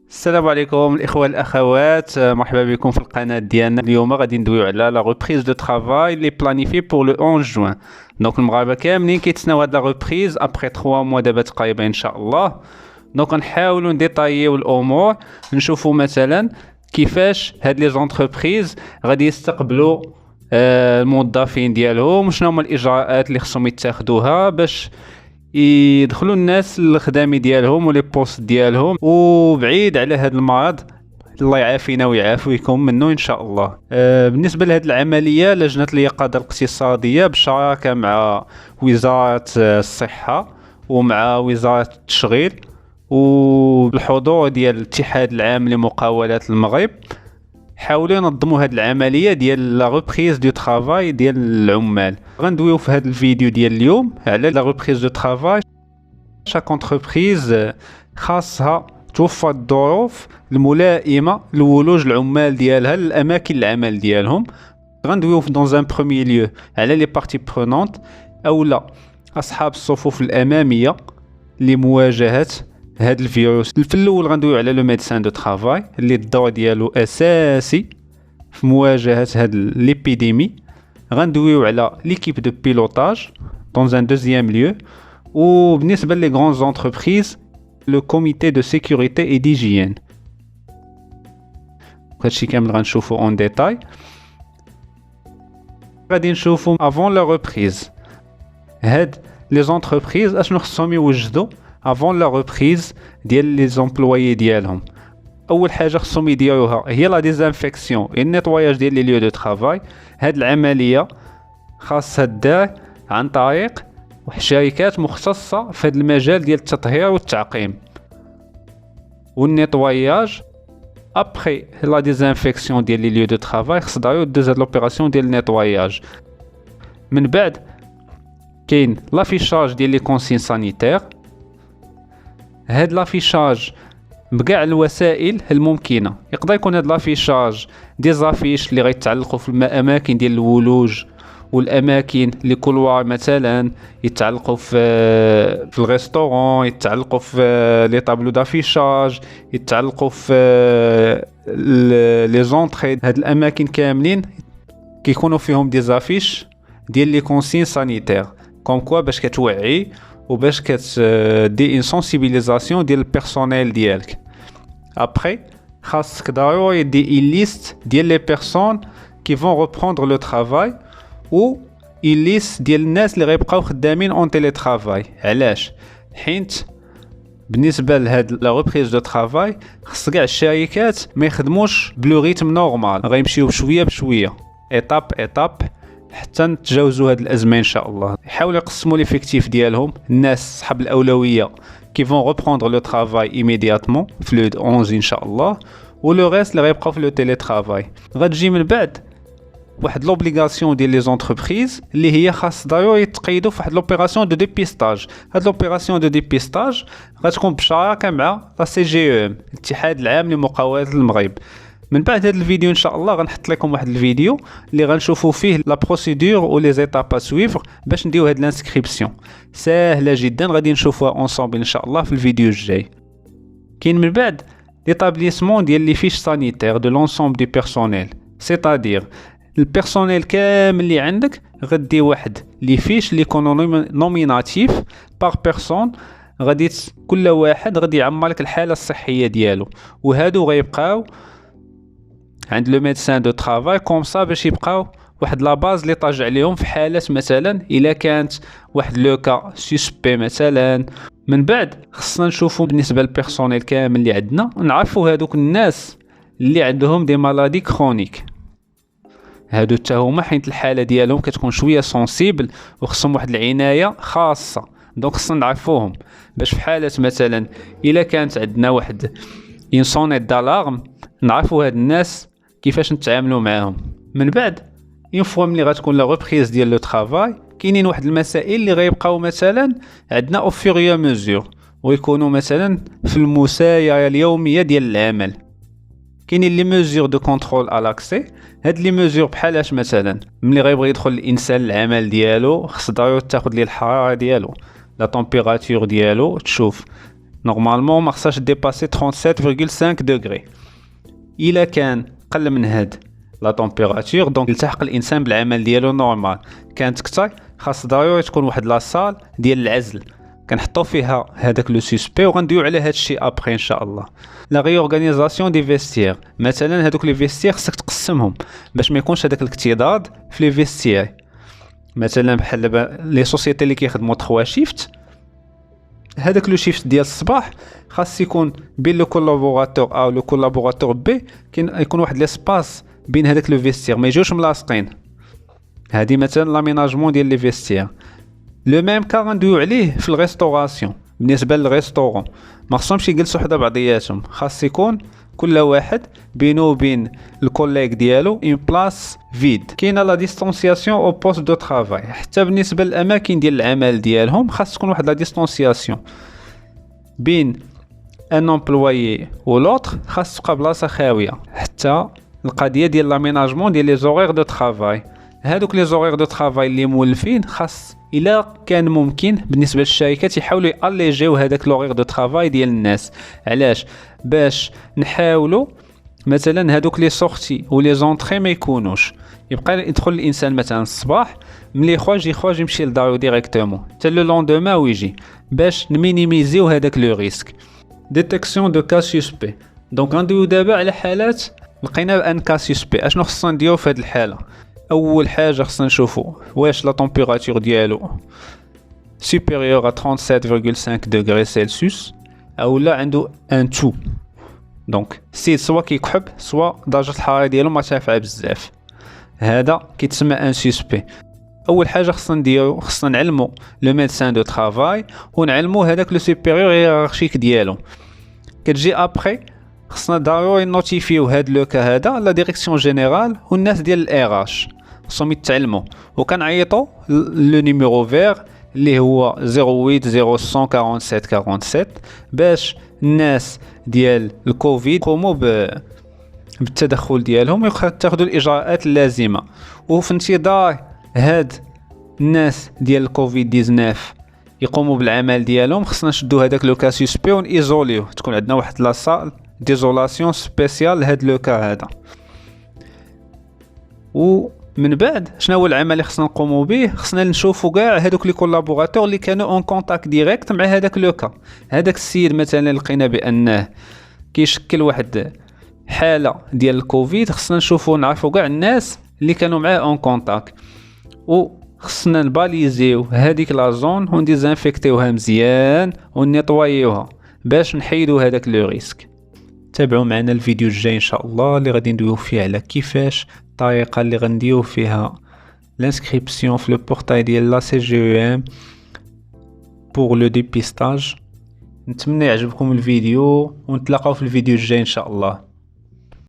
السلام عليكم الاخوه الاخوات، مرحبا بكم في القناه ديالنا. اليوم غادي ندويو على لا ريبريز دو ترافاي لي بلانيفي بور لو 11 جوان. دونك المغاربه كاملين كيتسناو هاد لا ريبريز ابري 3 موا دابا تقريبا ان شاء الله. دونك نحاولوا نديطايو الامور، نشوفوا مثلا كيفاش هاد لي زونتربريز غادي يستقبلوا الموظفين ديالهم، شنو هما الاجراءات اللي خصهم يتخذوها باش يدخلوا الناس للخدامي ديالهم ولي بوست ديالهم، وبعيد على هذا المرض. الله يعافينا ويعافيكم منه ان شاء الله. بالنسبه لهذه العمليه، لجنه اليقظه الاقتصاديه بالشراكه مع وزاره الصحه ومع وزاره التشغيل والحضور ديال الاتحاد العام لمقاولات المغرب حاولوا ينظموا هذه العمليه ديال لا ريبريز دو ترافاي ديال العمال. غندويو في هذا الفيديو ديال اليوم على لا ريبريز دو ترافاي. شاك انتربريز خاصها توفر الظروف الملائمه لولوج العمال ديالها للاماكن العمل ديالهم. غندويو في دون ان بروميي ليو على لي بارتي برونونت اولا اصحاب الصفوف الاماميه لمواجهه هاد الفيروس. في الاول غندويو على لو ميدسان دو ترافاي اللي الدور ديالو اساسي في مواجهه هاد ليبيديمي. غندويو على ليكيب دو بيلوتاج dans un deuxième lieu. وبالنسبه لي غران زونتربريز لو كوميتي دو سيكوريتي اي ديجيين. هادشي كامل غنشوفو اون ديتاي. غادي نشوفو افون لا ريبريز هاد لي زونتربريز اشنو خصهم يوجدوا افون لا ريبريز ديال لي زومبلويي ديالهم. اول حاجه خصهم يديروها هي لا ديزانفيكسيون اي نيتواياج ديال لي ليو دو ترافاي. هاد العمليه خاصها دار عن طريق شركات مختصه في هذا المجال ديال التطهير والتعقيم والنيتواياج. ابري لا ديزانفيكسيون ديال لي ليو دو ترافاي خص داريو دوز هاد لوبيراسيون ديال النيتواياج. من بعد كاين لافيشاج ديال لي كونسين سانيتير. هاد لافيشاج بكاع الوسائل الممكنه. يقدر يكون هاد لافيشاج دي زافيش اللي غيتعلقوا في الاماكن ديال الولوج والاماكن اللي كولوار مثلا، يتعلقوا في الريستورون، يتعلقوا في لي طابلو دافيشاج، يتعلقوا في لي زونطري. هاد الاماكن كاملين كيكونوا فيهم دي زافيش ديال لي كونسين سانيتير كوم كوا باش كتوعي وباش كتدي اون سونسيبيليزاسيون ديال البيرسونيل ديالك. ابري خاصك ضروري دي اون ليست ديال لي بيرسون كي فون ريبروندر لو ترافاي و اون ليست ديال الناس اللي غيبقاو خدامين اون تيلي ترافاي. علاش؟ حيت بالنسبه لهاد لا ريبريز دو ترافاي خص كاع الشركات ما يخدموش بلو ريتم نورمال، غيمشيو بشويه بشويه ايطاب حتى نتجاوزوا هاد الازمه ان شاء الله. يحاولوا يقسموا ليفيكتيف ديالهم، الناس صحاب الاولويه كي فون ريبروندر لو ترافاي ايميدياتمون في لو 11 ان شاء الله، و لو ريست اللي غيبقاو في لو تيلي ترافاي. غتجي من بعد واحد لوبليغاسيون ديال لي زونتربريز اللي هي خاص ضروري يتقيدوا في واحد لوبيراسيون دو ديبيستاج. هاد لوبيراسيون دو ديبيستاج غتكون بشراكه مع لا سي جي ام الاتحاد العام لمقاولات المغرب. من بعد هذا الفيديو ان شاء الله غنحط لكم واحد الفيديو اللي غنشوفوا فيه لا بروسيدور و لي زيتاب ا سويفر باش نديو هاد لانسكريبسيون. ساهله جدا، غادي نشوفوها اونصومبل ان شاء الله في الفيديو الجاي. كاين من بعد ليطابليسمون ديال لي فيش سانيتير دو لونسومبل دو بيرسونيل، سيتادير البيرسونيل كامل اللي عندك غدي واحد لي فيش لي يكونوا نوميناتيف بار بيرسون. غادي كل واحد غادي يعمر لك الحاله الصحيه ديالو، وهادو غيبقاو عند لو ميدسان دو ترافاي كوم سا باش يبقاو واحد لا باز اللي طاج عليهم في حالات مثلا الا كانت واحد لو كا سوسبي مثلا. من بعد خصنا نشوفوا بالنسبه للبيرسونيل كامل اللي عندنا، نعرفوا هادوك الناس اللي عندهم دي مالادي كرونيك. هادو حتى هما حيت الحاله ديالهم كتكون شويه سونسيبل وخصهم واحد العنايه خاصه. دونك خصنا نعرفوهم باش في حاله مثلا الا كانت عندنا واحد اون سونيت دالارم نعرفوا هاد الناس كيفاش نتعاملوا معاهم. من بعد اون فوا ملي غتكون لا ريبريز ديال لو ترافاي كاينين واحد المسائل اللي غيبقاو مثلا عندنا او فوريا ميزور ويكونوا مثلا في المسايره اليوميه ديال العمل. كاينين لي ميزور دو كونترول ا لاكسي. هاد لي ميزور بحالاش مثلا ملي غيبغي يدخل الانسان العمل ديالو خص ضروري تاخذ ليه الحراره ديالو، لا تمبيراتور ديالو، تشوف نورمالمون ما خصهاش ديباسي 37.5 دوغري. الا كان قل من هاد لا طومبيراتور دونك يلتحق الانسان بالعمل ديالو نورمال. كانت كتر خاص ضروري تكون واحد لاصال ديال العزل كنحطو فيها هذاك لو سوسبي وغندويو على هذا الشيء ابري ان شاء الله. لا ريورغانيزاسيون دي فيستير مثلا هذوك لي فيستير خصك تقسمهم باش ما يكونش هذاك الاكتضاد في لي فيستير. مثلا بحال لي سوسيتي اللي كيخدموا 3 شيفت هذاك لو شيفت ديال الصباح خاص يكون بين لو كولابوراتور او لو كولابوراتور بي يكون واحد ليسباس بين هذاك لو فيستير ما يجوش ملاصقين. هذه مثلا لاميناجمون ديال لي فيستير. لو ميم كا غندويو عليه في الريستوراسيون. بالنسبه للريستورون ما خصهمش يجلسوا حدا بعضياتهم، خاص يكون كل واحد بينه وبين الكوليغ ديالو اون بلاص فيد. كاينه لا ديستانسياسيون او بوست دو طرافاي. حتى بالنسبه للاماكن ديال العمل ديالهم خاص تكون واحد لا ديستانسياسيون بين ان امبلويي و لوطر، خاص تبقى بلاصه خاويه. حتى القضيه ديال لاميناجمون ديال لي زورير دو طرافاي، هادوك لي زورير دو طرافاي اللي مولفين خاص الا كان ممكن بالنسبه للشركات يحاولوا ياليجيو هذاك لورير دو طرافاي ديال الناس. علاش؟ باش نحاولوا مثلا هادوك لي سورتي و لي زونطري ما يكونوش يبقى يدخل الانسان مثلا الصباح ملي يخرج يمشي لدارو ديريكتومون حتى لو لوندوما ويجي، باش نمينيميزيو هذاك لو ريسك. ديتيكسيون دو كا سوسبي. دونك غندويو دابا على حالات لقينا ان كا سوسبي. اشنو خصنا نديرو في هذه الحاله؟ اول حاجه خصنا نشوفوا واش لا طومبيراتور ديالو supérieur à 37.5 degrés Celsius او لا عنده ان تو. دونك السيد سوا كيكحب سوا درجه الحراره ديالو مرتفعه بزاف، هذا كيتسمى ان سوسبي. اول حاجه خصنا نديرو خصنا نعلمو لو ميدسان دو طرافاي ونعلمو هذاك لو سوبيريور هيرارشيك ديالو. كتجي ابري خصنا ضروري نوتيفيو هاد لو كا هذا لا ديريكسيون جينيرال والناس ديال الاي اش خصهم يتعلموا، وكنعيطوا لو نيميرو فير اللي هو 08 باش الناس ديال الكوفيد يقوموا بالتدخل ديالهم وياخذوا الاجراءات اللازمه. وفي انتظار هاد الناس ديال الكوفيد 19 يقوموا بالعمل ديالهم خصنا نشدوا هذاك لو كا سوسبي ونيزوليو، تكون عندنا واحد لاصال ديزولاسيون سبيسيال لهاد لو كا هذا. ومن بعد شنو هو العمل اللي خصنا نقوموا به؟ خصنا نشوفوا كاع هذوك لي كولابوراتور اللي كانوا اون كونتاكت ديريكت مع هذاك لو كا. هذاك السيد مثلا لقينا بانه كيشكل واحد حاله ديال الكوفيد، خصنا نشوفوا نعرفوا كاع الناس اللي كانوا معاه اون كونتاكت، وخصنا نباليزيو هذيك لا زون ونديزانفيكتيوها مزيان ونيطوايوها باش نحيدوا هذاك لو ريسك. تابعوا معنا الفيديو الجاي ان شاء الله اللي غادي ندويو فيه على كيفاش الطريقه اللي غنديرو فيها لانسكريبسيون في لو بورتاي ديال لا سي جي ام بور لو ديبيستاج. نتمنى يعجبكم الفيديو ونتلاقاو في الفيديو الجاي ان شاء الله.